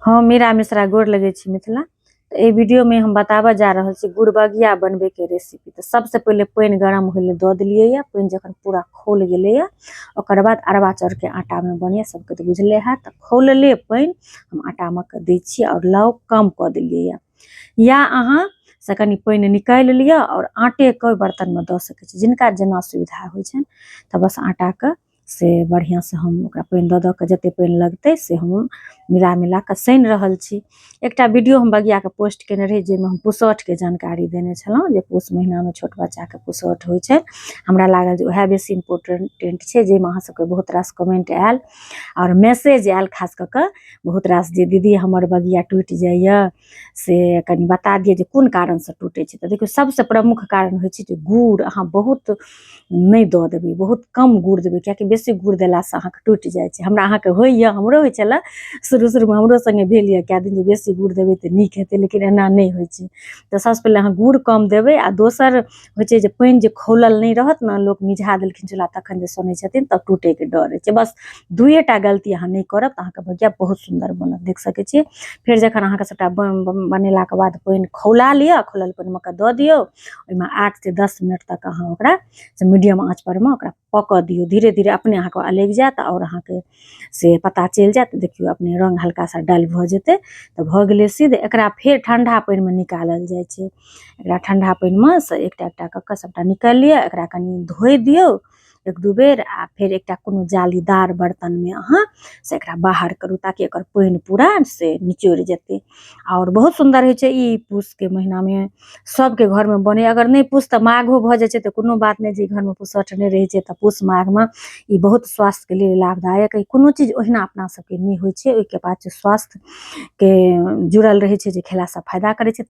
हाँ मीरा मिश्रा गोर लगे छी मिथिला। तो ए वीडियो में हम बतावा जा रहल छी गुड़ बगिया बनबे के रेसिपी। तो सबसे पहले पानी गरम होले द दिलिए या पानी जखन पूरा खौल गेले या ओकर बाद अरबा चाउर के आटा में बने सबके तो बुझले है। तो खौलले पानी हम आटा में के दै छी और लाउ कम क दिलिए या अहाँ से कनी पानी निकाल लिया और आटे के बर्तन में द सके छी जिनका जेना सुविधा होय छै। तो बस आटा के से बढ़िया से हम ओकरा पानी द के जते पानी लगते से हम मिला के सान रहल छी। एकटा वीडियो हम बगिया के पोस्ट केने रही जे में हम पुसौठ के जानकारी देने छलौ जे पुस महीना में छोट बच्चा के पुसौठ होय छै। हमरा लागल जे ओहे बेसी इम्पोर्टेंट छै जे में अहाँ सबके बहुत रास कमेंट आयल और मैसेज आयल खास क के बहुत रास जे दीदी हमर बगिया टूट जाइए से कनी बता दिए जे कोन कारण से टूटे छै। तो देखियो सबसे प्रमुख कारण होय छै जे गुड़ अहाँ बहुत नहीं द देबे, बहुत कम गुड़ देबे कियाकि बेसी गुड़ देला से अहाँ के टूट जाय छै। हमरा अहाँ के होइया, हमरो होय छला शुरू में हमरो संगे भेल या क्या दिन जे बेसी गुड़ देबे त नीक हेते लेकिन एना नहीं होय छै। तो सबसे पहले अहाँ गुड़ कम देबे आ दोसर होय छै जे पानी जे खौलल नहीं रहत ना लोग मिझा देलखिन चूल्हा तखन जे सने छथिन तब टूटे के डर होय छै। बस दुइटा गलती अहाँ नहीं करब त अहाँ के बगिया बहुत सुंदर बनत देख सके छी। फिर जखन अहाँ के सबटा बनेला के बाद पानी खौला लिया, खौलल पानी में के द दियो ओय में 8 से 10 मिनट तक अहाँ ओकरा से मीडियम आंच पर में ओकरा पक दियो। धीरे धीरे अपने अहाँ के अलग जात और अहाँ के से पता चल जात। देखियो अपने रंग हल्का सा डाल भ जेते तो भ गेले सिद्ध। एकरा फिर ठंडा पानी में निकालल जाय छै। एकरा ठंडा पानी में से एकटा एकटा क के सबटा निकाल लिया, एकरा कनी धोइ दियो एक दू बेर आ फिर एकटा कोनो जालीदार बर्तन में अहाँ से एकरा बाहर करू ताकि एकर पानी पूरा से निचोड़ जेते। और बहुत सुंदर होय छै ई पूस के महीना में सबके घर में बने। अगर नहीं पूस त माघो भ जाय छै त कोनो बात नहीं जे घर में पुसौठ नहीं रहे छै त पूस माघ में ई बहुत स्वास्थ्य के लिए लाभदायक है। कोनो चीज ओहिना अपना सबके नहीं होय छै, ओइ के पाछू स्वास्थ्य के जुड़ल रहे छै जे खेला से फायदा करे छै।